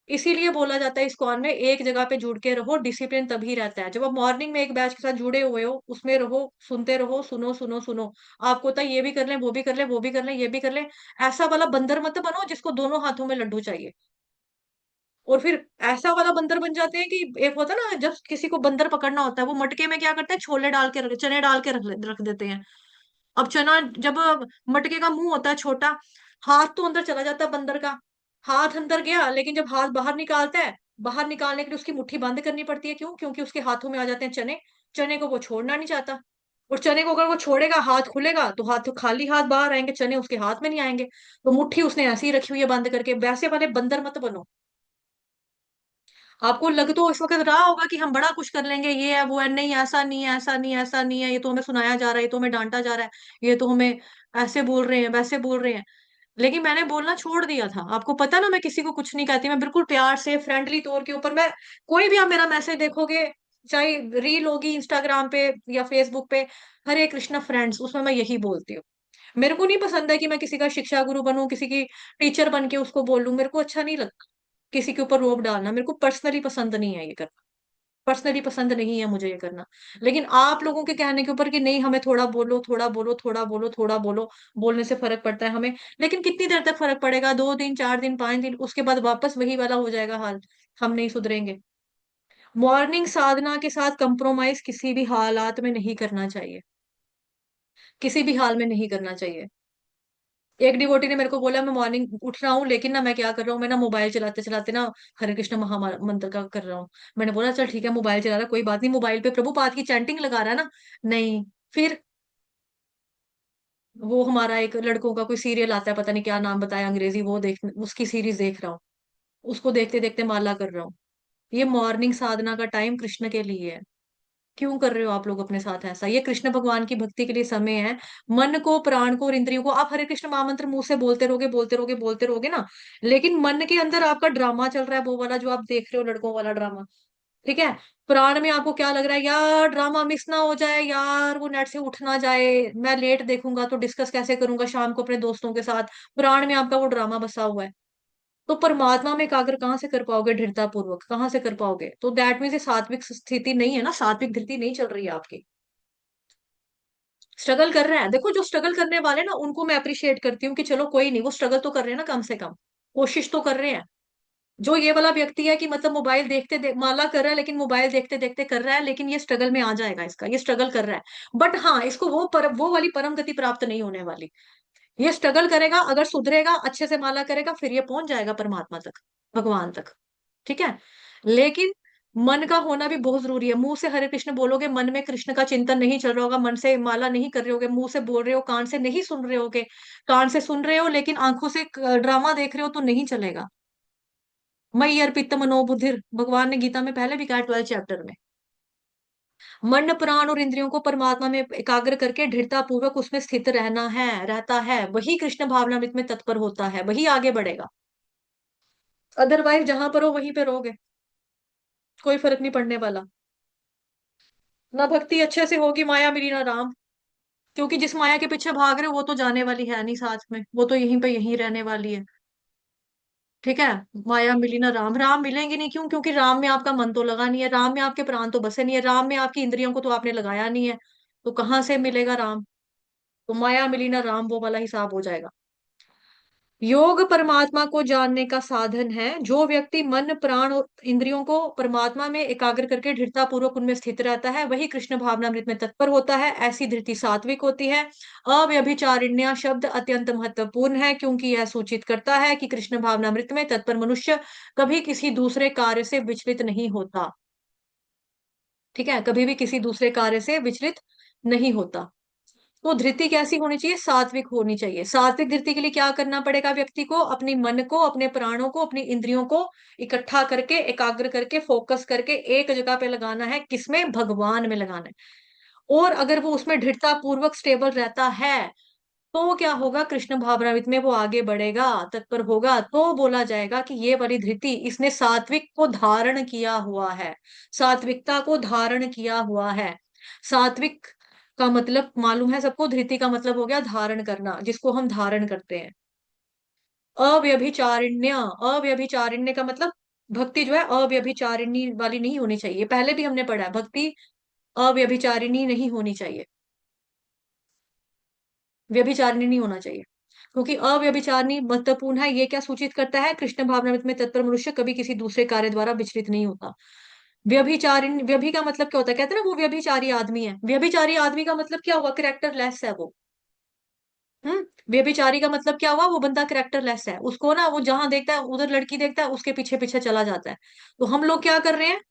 इसीलिए बोला जाता है इस्कॉन में एक जगह पे जुड़ के रहो, डिसिप्लिन तभी रहता है। जब आप मॉर्निंग में एक बैच के साथ जुड़े हुए हो उसमें रहो, सुनते रहो, सुनो सुनो सुनो। आपको होता है ये भी कर लें वो भी कर लें वो भी कर लें ये भी कर लें। ऐसा वाला बंदर मत बनो जिसको दोनों हाथों में लड्डू चाहिए। और फिर ऐसा वाला बंदर बन जाते हैं कि एक होता है ना जब किसी को बंदर पकड़ना होता है, वो मटके में क्या करते हैं, छोले डाल के चने डाल के रख देते हैं। अब चना जब मटके का मुंह होता है छोटा, हाथ तो अंदर चला जाता है बंदर का, हाथ अंदर गया, लेकिन जब हाथ बाहर निकालता है, बाहर निकालने के लिए उसकी मुट्ठी बंद करनी पड़ती है। क्यों? क्योंकि उसके हाथों में आ जाते हैं चने। चने को वो छोड़ना नहीं चाहता, और चने को अगर वो छोड़ेगा हाथ खुलेगा तो हाथ तो खाली हाथ बाहर आएंगे, चने उसके हाथ में नहीं आएंगे। तो मुट्ठी उसने ऐसी ही रखी हुई है बंद करके। वैसे वाले बंदर मत बनो। आपको लग तो इस वक्त रहा होगा कि हम बड़ा कुछ कर लेंगे, ये है वो है, नहीं ऐसा नहीं है ऐसा नहीं है ऐसा नहीं है, ये तो हमें सुनाया जा रहा है, ये तो हमें डांटा जा रहा है, ये तो हमें ऐसे बोल रहे हैं वैसे बोल रहे हैं। लेकिन मैंने बोलना छोड़ दिया था, आपको पता ना मैं किसी को कुछ नहीं कहती, मैं बिल्कुल प्यार से फ्रेंडली तौर के ऊपर मैं, कोई भी आप मेरा मैसेज देखोगे, चाहे रील होगी इंस्टाग्राम पे या फेसबुक पे, हरे कृष्णा फ्रेंड्स, उसमें मैं यही बोलती हूँ। मेरे को नहीं पसंद है कि मैं किसी का शिक्षा गुरु बनूं, किसी की टीचर बन के उसको बोलूं, मेरे को अच्छा नहीं लगता किसी के ऊपर रोब डालना, मेरे को पर्सनली पसंद नहीं है ये करना। पर्सनली पसंद नहीं है मुझे ये करना। लेकिन आप लोगों के कहने के ऊपर कि नहीं हमें थोड़ा बोलो, थोड़ा बोलो, थोड़ा बोलो, थोड़ा बोलो, बोलने से फर्क पड़ता है हमें। लेकिन कितनी देर तक फर्क पड़ेगा? 2 दिन, 4 दिन, 5 दिन, उसके बाद वापस वही वाला हो जाएगा हाल। हम नहीं सुधरेंगे। मॉर्निंग साधना के साथ कंप्रोमाइज किसी भी हालात में नहीं करना चाहिए, किसी भी हाल में नहीं करना चाहिए। एक डिवोटी ने मेरे को बोला मैं मॉर्निंग उठ रहा हूँ, लेकिन ना मैं क्या कर रहा हूँ, मैं ना मोबाइल चलाते चलाते ना हरे कृष्ण महामंत्र का कर रहा हूँ। मैंने बोला चल ठीक है, मोबाइल चला रहा है, कोई बात नहीं, मोबाइल पे प्रभुपाद की चैंटिंग लगा रहा है ना। नहीं। फिर वो हमारा एक लड़कों का कोई सीरियल आता है, पता नहीं क्या नाम बताया अंग्रेजी, वो देख, उसकी सीरीज देख रहा हूँ, उसको देखते देखते माला कर रहा हूँ। ये मॉर्निंग साधना का टाइम कृष्ण के लिए है। क्यों कर रहे हो आप लोग अपने साथ ऐसा? ये कृष्ण भगवान की भक्ति के लिए समय है। मन को, प्राण को और इंद्रियों को आप हरे कृष्ण महामंत्र मुंह से बोलते रहोगे, बोलते रहोगे, बोलते रहोगे ना, लेकिन मन के अंदर आपका ड्रामा चल रहा है, वो वाला जो आप देख रहे हो, लड़कों वाला ड्रामा। ठीक है। प्राण में आपको क्या लग रहा है? यार ड्रामा मिस ना हो जाए, यार वो नेट से उठ ना जाए, मैं लेट देखूंगा तो डिस्कस कैसे करूंगा शाम को अपने दोस्तों के साथ। प्राण में आपका वो ड्रामा बसा हुआ है। तो परमात्मा में एकाग्र कहाँ से कर पाओगे? दृढ़ता पूर्वक कहाँ से कर पाओगे? तो दैट मीन्स ये सात्विक स्थिति नहीं है ना, सात्विक धृति नहीं चल रही है आपकी। स्ट्रगल कर रहा है, देखो जो स्ट्रगल करने वाले ना उनको मैं अप्रिशिएट करती हूँ कि चलो कोई नहीं, वो स्ट्रगल तो कर रहे हैं ना, कम से कम कोशिश तो कर रहे हैं। जो ये वाला व्यक्ति है कि मतलब मोबाइल माला कर रहा है, लेकिन मोबाइल देखते देखते कर रहा है, लेकिन ये स्ट्रगल में आ जाएगा, इसका ये स्ट्रगल कर रहा है, बट हाँ इसको वो वाली परम गति प्राप्त नहीं होने वाली। ये स्ट्रगल करेगा, अगर सुधरेगा, अच्छे से माला करेगा, फिर ये पहुंच जाएगा परमात्मा तक, भगवान तक। ठीक है। लेकिन मन का होना भी बहुत जरूरी है। मुंह से हरे कृष्ण बोलोगे, मन में कृष्ण का चिंतन नहीं चल रहा होगा, मन से माला नहीं कर रहे होगे, मुंह से बोल रहे हो, कान से नहीं सुन रहे होगे, कान से सुन रहे हो लेकिन आंखों से ड्रामा देख रहे हो, तो नहीं चलेगा। मई अर्पित मनोबुद्धिर, भगवान ने गीता में पहले भी कहा 12 चैप्टर में। मन, प्राण और इंद्रियों को परमात्मा में एकाग्र करके दृढ़ता पूर्वक उसमें स्थित रहना है, रहता है, वही कृष्ण भावनामृत में तत्पर होता है, वही आगे बढ़ेगा। अदरवाइज जहां पर हो वहीं पे रहोगे, कोई फर्क नहीं पड़ने वाला। ना भक्ति अच्छे से होगी, माया मिली ना राम। क्योंकि जिस माया के पीछे भाग रहे हो वो तो जाने वाली है नहीं साथ में, वो तो यहीं पे यहीं रहने वाली है। ठीक है। माया मिली ना राम, राम मिलेंगे नहीं, क्यों? क्योंकि राम में आपका मन तो लगा नहीं है, राम में आपके प्राण तो बसे नहीं है, राम में आपकी इंद्रियों को तो आपने लगाया नहीं है। तो कहाँ से मिलेगा राम? तो माया मिली ना राम, वो वाला हिसाब हो जाएगा। योग परमात्मा को जानने का साधन है। जो व्यक्ति मन, प्राण और इंद्रियों को परमात्मा में एकाग्र करके दृढ़ता पूर्वक उनमें स्थित रहता है, वही कृष्ण भावनामृत में तत्पर होता है। ऐसी धृति सात्विक होती है। अव्यभिचारिण्य शब्द अत्यंत महत्वपूर्ण है, क्योंकि यह सूचित करता है कि कृष्ण भावनामृत में तत्पर मनुष्य कभी किसी दूसरे कार्य से विचलित नहीं होता। ठीक है, कभी भी किसी दूसरे कार्य से विचलित नहीं होता। तो धृति कैसी होनी चाहिए? सात्विक होनी चाहिए। सात्विक धृति के लिए क्या करना पड़ेगा? व्यक्ति को अपनी मन को, अपने प्राणों को, अपनी इंद्रियों को इकट्ठा करके, एकाग्र करके, फोकस करके एक जगह पे लगाना है। किसमें? भगवान में लगाना है। और अगर वो उसमें दृढ़ता पूर्वक स्टेबल रहता है, तो क्या होगा? कृष्ण भावनामृत में वो आगे बढ़ेगा, तत्पर होगा, तो बोला जाएगा कि ये वाली धृति, इसने सात्विक को धारण किया हुआ है, सात्विकता को धारण किया हुआ है। सात्विक का मतलब मालूम है सबको? धृति का मतलब हो गया धारण करना, जिसको हम धारण करते हैं। अव्यभिचारिण्य, अव्यभिचारिण्य का मतलब भक्ति जो है अव्यभिचारिणी वाली नहीं होनी चाहिए। पहले भी हमने पढ़ा है, भक्ति अव्यभिचारिणी नहीं होनी चाहिए, व्यभिचारिणी नहीं होना चाहिए। क्योंकि अव्यभिचारिणी महत्वपूर्ण है। ये क्या सूचित करता है? कृष्ण भावनामृत में तत्पर मनुष्य कभी किसी दूसरे कार्य द्वारा विचलित नहीं होता। व्यभिचारिणी, व्यभि का मतलब क्या होता है? कहते हैं ना वो व्यभिचारी आदमी है। व्यभिचारी आदमी का मतलब क्या हुआ? कैरेक्टर लेस है वो। व्यभिचारी का मतलब क्या हुआ? वो बंदा कैरेक्टरलेस है, उसको ना वो जहां देखता है उधर लड़की देखता है, उसके पीछे पीछे चला जाता है। तो हम लोग क्या कर रहे हैं?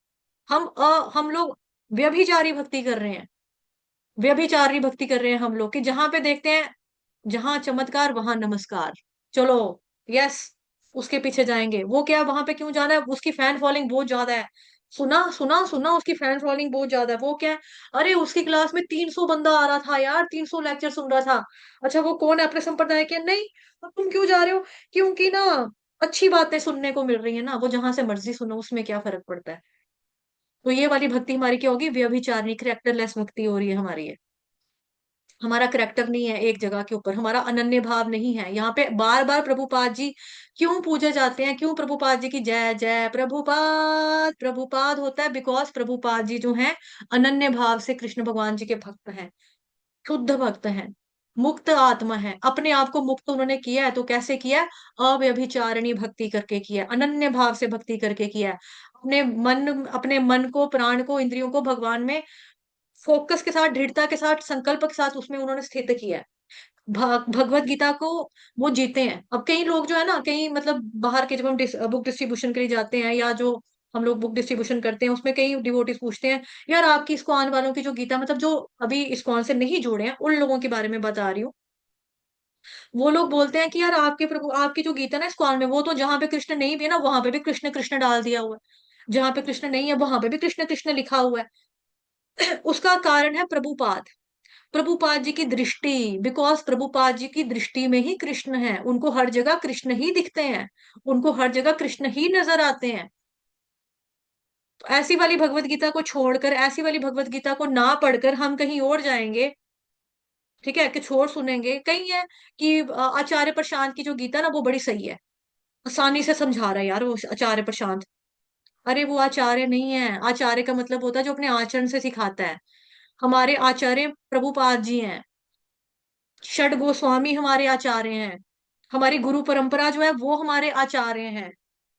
हम लोग व्यभिचारी भक्ति कर रहे हैं। व्यभिचारी भक्ति कर रहे हैं हम लोग, कि जहां पे देखते हैं, जहां चमत्कार वहां नमस्कार, चलो, यस, उसके पीछे जाएंगे। वो क्या, वहां पे क्यों जाना है? उसकी फैन फॉलोइंग बहुत ज्यादा है। सुना सुना सुना, उसकी फैन फॉलोइंग बहुत ज्यादा है। वो क्या है? अरे उसकी क्लास में 300 बंदा आ रहा था यार, 300 लेक्चर सुन रहा था। अच्छा वो कौन है? अपने संप्रदाय के? नहीं। तो तुम क्यों जा रहे हो? क्योंकि ना अच्छी बातें सुनने को मिल रही है ना, वो जहां से मर्जी सुनो, उसमें क्या फर्क पड़ता है? तो ये वाली भक्ति हमारी क्या होगी? व्यभिचारिणी, कैरेक्टरलेस भक्ति हो रही है हमारी ये। हमारा करेक्टर नहीं है एक जगह के ऊपर, हमारा अनन्य भाव नहीं है। यहाँ पे बार बार प्रभुपाद जी क्यों पूजे जाते हैं, क्यों प्रभुपाद जी की जय जय प्रभुपाद प्रभुपाद होता है? बिकॉज प्रभुपाद जी जो हैं अनन्य भाव से कृष्ण भगवान जी के भक्त हैं, शुद्ध भक्त हैं, मुक्त आत्मा है, अपने आप को मुक्त उन्होंने किया है। तो कैसे किया है? अव्यभिचारिणी भक्ति करके किया है, अनन्य भाव से भक्ति करके किया है। अपने मन को, प्राण को, इंद्रियों को भगवान में फोकस के साथ, दृढ़ता के साथ, संकल्प के साथ उसमें उन्होंने स्थित किया है। भगवत गीता को वो जीते हैं। अब कई लोग जो है ना, कई मतलब बाहर के, जब हम बुक डिस्ट्रीब्यूशन के लिए जाते हैं, या जो हम लोग बुक डिस्ट्रीब्यूशन करते हैं, उसमें कई डिवोटीज पूछते हैं, यार आपकी इस्कॉन वालों की जो गीता, मतलब जो अभी इस्कॉन से नहीं जुड़े हैं उन लोगों के बारे में बता रही हूँ। वो लोग बोलते हैं कि यार आपके प्रभु, आपकी जो गीता ना इस्कॉन में, वो तो जहां पे कृष्ण नहीं भी है ना वहां पे भी कृष्ण कृष्ण डाल दिया हुआ है, जहां पे कृष्ण नहीं है वहां पे भी कृष्ण कृष्ण लिखा हुआ है। उसका कारण है प्रभुपाद, प्रभुपाद जी की दृष्टि। बिकॉज प्रभुपाद जी की दृष्टि में ही कृष्ण है, उनको हर जगह कृष्ण ही दिखते हैं, उनको हर जगह कृष्ण ही नजर आते हैं। तो ऐसी वाली भगवत गीता को छोड़कर, ऐसी वाली भगवत गीता को ना पढ़कर हम कहीं और जाएंगे, ठीक है, कि छोड़ सुनेंगे। कहीं है कि आचार्य प्रशांत की जो गीता ना वो बड़ी सही है, आसानी से समझा रहा है यार वो आचार्य प्रशांत। अरे वो आचार्य नहीं है, आचार्य का मतलब होता है जो अपने आचरण से सिखाता है। हमारे आचार्य प्रभुपाद जी हैं, षड गोस्वामी हमारे आचार्य हैं, हमारी गुरु परंपरा जो है वो हमारे आचार्य हैं।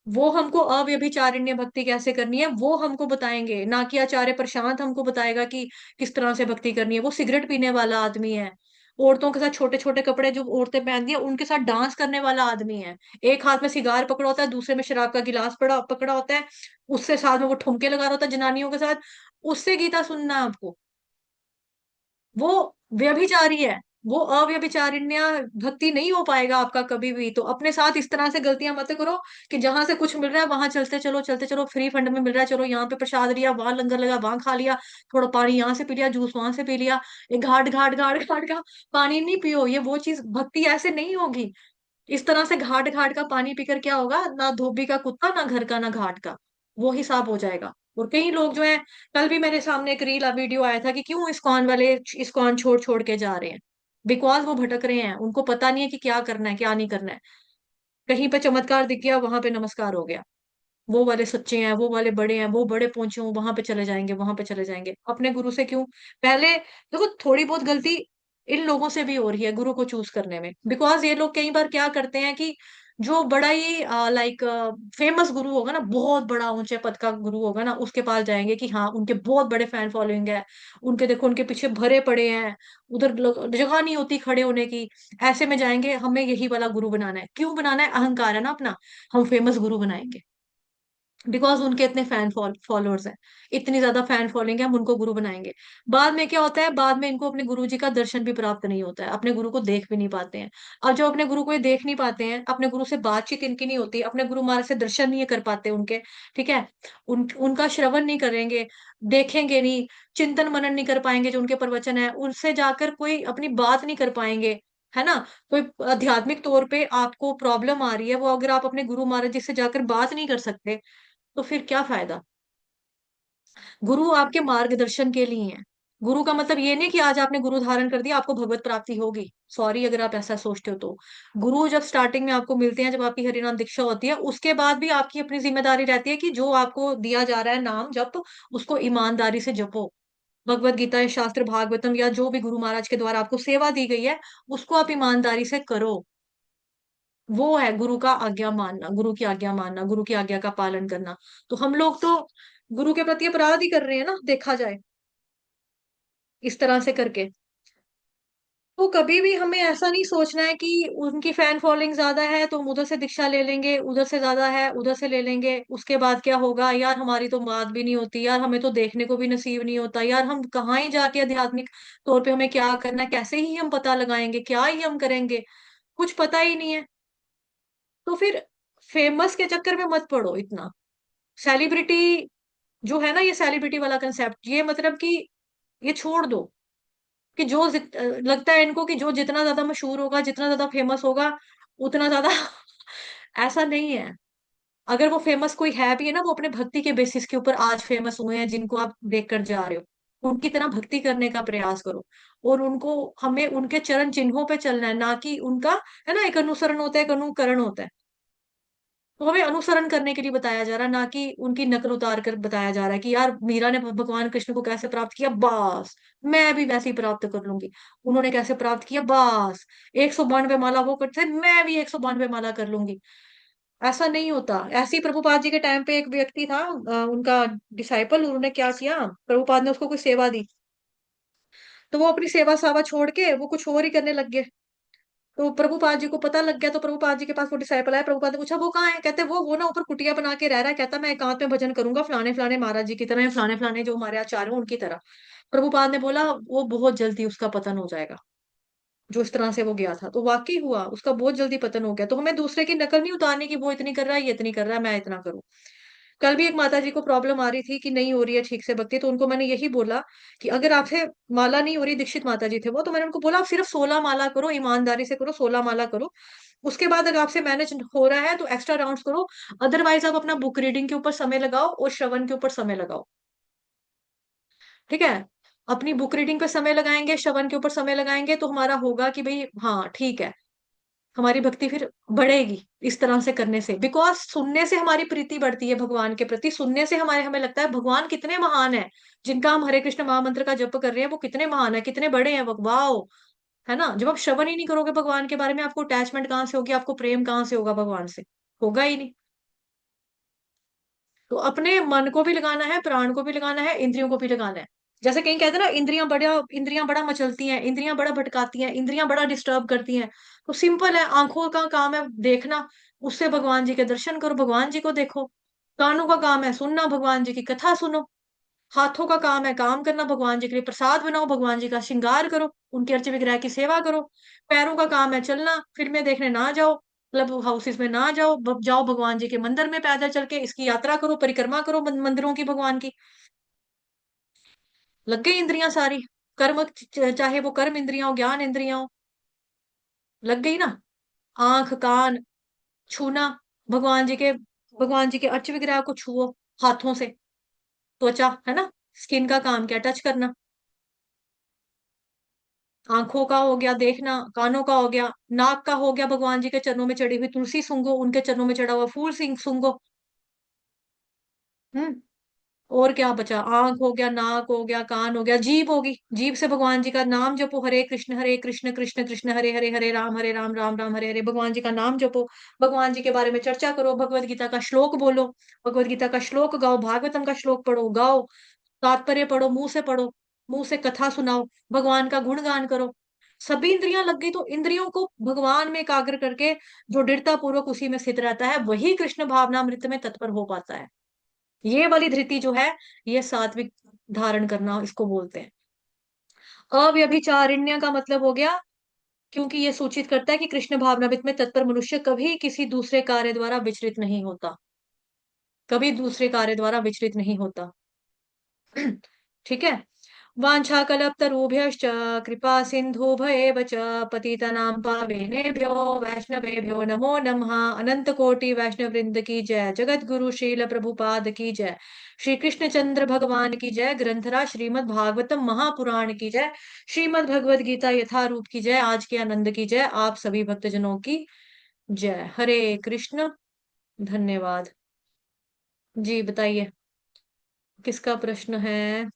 वो हमको अव्यभिचारिण्य भक्ति कैसे करनी है वो हमको बताएंगे, ना कि आचार्य प्रशांत हमको बताएगा कि किस तरह से भक्ति करनी है। वो सिगरेट पीने वाला आदमी है, औरतों के साथ छोटे छोटे कपड़े जो औरतें पहनती है उनके साथ डांस करने वाला आदमी है। एक हाथ में सिगार पकड़ा होता है, दूसरे में शराब का गिलास पड़ा पकड़ा होता है, उससे साथ में वो ठुमके लगा रहा होता है जनानियों के साथ। उससे गीता सुनना है आपको? वो व्यभिचारी है, वो अव्यभिचारिण्य भक्ति नहीं हो पाएगा आपका कभी भी। तो अपने साथ इस तरह से गलतियां मत करो कि जहां से कुछ मिल रहा है वहां चलते चलो, चलते चलो, फ्री फंड में मिल रहा है, चलो यहाँ पे प्रसाद लिया, वहां लंगर लगा, वहां खा लिया, थोड़ा पानी यहाँ से पी लिया, जूस वहां से पी लिया, ये घाट घाट घाट घाट का पानी नहीं पियो। ये वो चीज भक्ति ऐसे नहीं होगी। इस तरह से घाट घाट का पानी पीकर क्या होगा? ना धोबी का कुत्ता, ना घर का, ना घाट का, वो हिसाब हो जाएगा। और कई लोग जो है, कल भी मेरे सामने एक रील वीडियो आया था कि क्यों इस्कॉन वाले इस्कॉन छोड़ छोड़ के जा रहे हैं। बिकॉज वो भटक रहे हैं, उनको पता नहीं है कि क्या करना है क्या नहीं करना है। कहीं पे चमत्कार दिख गया, वहां पे नमस्कार हो गया, वो वाले सच्चे हैं, वो वाले बड़े हैं, वो बड़े पहुंचे हों, वहां पे चले जाएंगे, वहां पे चले जाएंगे। अपने गुरु से क्यों? पहले देखो, थोड़ी बहुत गलती इन लोगों से भी हो रही है गुरु को चूज करने में। बिकॉज ये लोग कई बार क्या करते हैं कि जो बड़ा ही लाइक फेमस गुरु होगा ना, बहुत बड़ा ऊंचे पद का गुरु होगा ना, उसके पास जाएंगे कि हाँ उनके बहुत बड़े फैन फॉलोइंग है, उनके देखो उनके पीछे भरे पड़े हैं, उधर जगह नहीं होती खड़े होने की। ऐसे में जाएंगे, हमें यही वाला गुरु बनाना है। क्यों बनाना है? अहंकार है ना अपना, हम फेमस गुरु बनाएंगे। बिकॉज उनके इतने फॉलोअर्स हैं, इतनी ज्यादा फैन फॉलोइंग है, हम उनको गुरु बनाएंगे। बाद में क्या होता है? बाद में इनको अपने गुरु जी का दर्शन भी प्राप्त नहीं होता है, अपने गुरु को देख भी नहीं पाते हैं। अब जब अपने गुरु को ये देख नहीं पाते हैं, अपने गुरु से बातचीत इनकी नहीं होती, अपने गुरु महाराज से दर्शन नहीं कर पाते उनके, ठीक है, उनका श्रवण नहीं करेंगे, देखेंगे नहीं, चिंतन मनन नहीं कर पाएंगे, जो उनके प्रवचन है उनसे जाकर कोई अपनी बात नहीं कर पाएंगे, है ना। कोई आध्यात्मिक तौर पे आपको प्रॉब्लम आ रही है, वो अगर आप अपने गुरु महाराज जी से जाकर बात नहीं कर सकते, तो फिर क्या फायदा? गुरु आपके मार्गदर्शन के लिए हैं। गुरु का मतलब ये नहीं कि आज आपने गुरु धारण कर दिया आपको भगवत प्राप्ति होगी। सॉरी अगर आप ऐसा सोचते हो तो। गुरु जब स्टार्टिंग में आपको मिलते हैं, जब आपकी हरिनाम दीक्षा होती है, उसके बाद भी आपकी अपनी जिम्मेदारी रहती है कि जो आपको दिया जा रहा है नाम जप, उसको ईमानदारी से जपो। भगवत गीता या शास्त्र भागवतम या जो भी गुरु महाराज के द्वारा आपको सेवा दी गई है, उसको आप ईमानदारी से करो। वो है गुरु का आज्ञा मानना, गुरु की आज्ञा मानना, गुरु की आज्ञा का पालन करना। तो हम लोग तो गुरु के प्रति अपराध ही कर रहे हैं ना, देखा जाए इस तरह से करके। तो कभी भी हमें ऐसा नहीं सोचना है कि उनकी फैन फॉलोइंग ज्यादा है तो हम उधर से दीक्षा ले लेंगे, उधर से ज्यादा है उधर से ले लेंगे, उसके बाद क्या होगा यार, हमारी तो बात भी नहीं होती यार, हमें तो देखने को भी नसीब नहीं होता यार, हम कहाँ ही जाके आध्यात्मिक तौर पे हमें क्या करना है, कैसे ही हम पता लगाएंगे, क्या ही हम करेंगे, कुछ पता ही नहीं है। तो फिर फेमस के चक्कर में मत पड़ो इतना। सेलिब्रिटी जो है ना, ये सेलिब्रिटी वाला कंसेप्ट, ये मतलब कि ये छोड़ दो कि लगता है इनको कि जो जितना ज्यादा मशहूर होगा, जितना ज्यादा फेमस होगा, उतना ज्यादा ऐसा नहीं है। अगर वो फेमस कोई है भी है ना, वो अपने भक्ति के बेसिस के ऊपर आज फेमस हुए हैं, जिनको आप देख कर जा रहे हो। उनकी तरह भक्ति करने का प्रयास करो। और उनको, हमें उनके चरण चिन्हों पे चलना है, ना कि उनका, है ना, एक अनुसरण होता है, एक अनुकरण होता है। तो हमें अनुसरण करने के लिए बताया जा रहा है, ना कि उनकी नकल उतार कर बताया जा रहा है कि यार मीरा ने भगवान कृष्ण को कैसे प्राप्त किया, बस मैं भी वैसे ही प्राप्त कर लूंगी। उन्होंने कैसे प्राप्त किया, बस 192 माला वो करते थे, मैं भी 192 माला कर लूंगी। ऐसा नहीं होता। ऐसे ही प्रभुपाद जी के टाइम पे एक व्यक्ति था, उनका डिसाइपल, उन्होंने क्या किया, प्रभुपाद ने उसको कोई सेवा दी, तो वो अपनी सेवा सावा छोड़ के वो कुछ और ही करने लग गए। तो प्रभुपाद जी को पता लग गया, तो प्रभुपाद जी के पास वो डिसाइपल आया, प्रभुपाद ने पूछा वो कहाँ है, कहते वो ना ऊपर कुटिया बना के रह रहा है, कहता मैं एकांत में भजन करूंगा फलाने फलाने महाराज जी की तरह, या फलाने फलाने जो हमारे आचार्य हैं उनकी तरह। प्रभुपाद ने बोला वो बहुत जल्दी उसका पतन हो जाएगा, जो इस तरह से वो गया था। तो वाकई हुआ, उसका बहुत जल्दी पतन हो गया। तो हमें दूसरे की नकल नहीं उतारनी कि वो इतनी कर रहा है, ये इतनी कर रहा है, मैं इतना करूं। कल भी एक माता जी को प्रॉब्लम आ रही थी कि नहीं हो रही है ठीक से भक्ति, तो उनको मैंने यही बोला कि अगर आपसे माला नहीं हो रही, दीक्षित माता जी थे वो, तो मैंने उनको बोला आप सिर्फ 16 माला करो, ईमानदारी से करो, 16 माला करो। उसके बाद अगर आपसे मैनेज हो रहा है तो एक्स्ट्रा राउंड्स करो। अदरवाइज आप अपना बुक रीडिंग के ऊपर समय लगाओ और श्रवण के ऊपर समय लगाओ। ठीक है, अपनी बुक रीडिंग पे समय लगाएंगे, श्रवण के ऊपर समय लगाएंगे, तो हमारा होगा कि भाई हाँ ठीक है, हमारी भक्ति फिर बढ़ेगी इस तरह से करने से। बिकॉज सुनने से हमारी प्रीति बढ़ती है भगवान के प्रति, सुनने से हमें लगता है भगवान कितने महान है, जिनका हम हरे कृष्ण महामंत्र का जप कर रहे हैं वो कितने महान है, कितने बड़े हैं वो, वाओ। है ना, जब आप श्रवण ही नहीं करोगे भगवान के बारे में, आपको अटैचमेंट कहाँ से होगी, आपको प्रेम कहाँ से होगा भगवान से, होगा ही नहीं। तो अपने मन को भी लगाना है, प्राण को भी लगाना है, इंद्रियों को भी लगाना है। जैसे कहीं कहते हैं ना, इंद्रियां बड़ा मचलती हैं, इंद्रियां बड़ा भटकाती हैं, इंद्रियां बड़ा डिस्टर्ब करती हैं। तो सिंपल है, आंखों का काम है देखना, उससे भगवान जी के दर्शन करो, भगवान जी को देखो। कानों का काम है सुनना, भगवान जी की कथा सुनो। हाथों का काम है काम करना, भगवान जी के लिए प्रसाद बनाओ, भगवान जी का श्रृंगार करो, उनके अर्च विग्रह की सेवा करो। पैरों का काम है चलना, फिल्में देखने ना जाओ, क्लब हाउसेस में ना जाओ, जाओ भगवान जी के मंदिर में पैदल चल के इसकी यात्रा करो, परिक्रमा करो मंदिरों की भगवान की। लग गई इंद्रियां सारी, कर्म, चाहे वो कर्म इंद्रियां हो, ज्ञान इंद्रियां हो, लग गई ना। आंख कान छूना, भगवान जी के भगवान जी के अर्च विग्रह को छुओ हाथों से। त्वचा है ना, स्किन का काम क्या, टच करना। आंखों का हो गया देखना, कानों का हो गया, नाक का हो गया भगवान जी के चरणों में चढ़ी हुई तुलसी सूंघो, उनके चरणों में चढ़ा हुआ फूल सिंह सूंघो। हम्म। और क्या बचा, आंख हो गया, नाक हो गया, कान हो गया, जीभ होगी, जीभ से भगवान जी का नाम जपो, हरे कृष्ण कृष्ण कृष्ण हरे हरे, हरे राम राम राम हरे हरे, भगवान जी का नाम जपो। भगवान जी के बारे में चर्चा करो, भगवत गीता का श्लोक बोलो, भगवत गीता का श्लोक गाओ, भागवतम का श्लोक पढ़ो गाओ, तात्पर्य पढ़ो, मुंह से पढ़ो, मुंह से कथा सुनाओ, भगवान का गुणगान करो। सभी इंद्रियां लग गई, तो इंद्रियों को भगवान में एकाग्र करके जो दृढ़ता पूर्वक उसी में स्थित रहता है, वही कृष्ण भावनामृत में तत्पर हो पाता है। ये वाली धृति जो है, ये सात्विक धारण करना इसको बोलते हैं। अव्यभिचारिण्य का मतलब हो गया, क्योंकि ये सूचित करता है कि कृष्ण भावनामृत में तत्पर मनुष्य कभी किसी दूसरे कार्य द्वारा विचलित नहीं होता, कभी दूसरे कार्य द्वारा विचलित नहीं होता। ठीक है। वाञ्छाकल्पतरुभ्यश्च कृपा सिन्धुभ्येव च पतितनां पावनेभ्यो वैष्णवेभ्यो नमो नमः। अनंत कोटि वैष्णव वृंद की जय, जगत गुरु श्रील प्रभुपाद की जय, श्री कृष्ण चंद्र भगवान की जय, ग्रंथराज श्रीमद् भागवतम महापुराण की जय, श्रीमद् भगवद गीता यथारूप की जय, आज के आनंद की जय, आप सभी भक्तजनों की जय। हरे कृष्ण। धन्यवाद। जी बताइए, किसका प्रश्न है।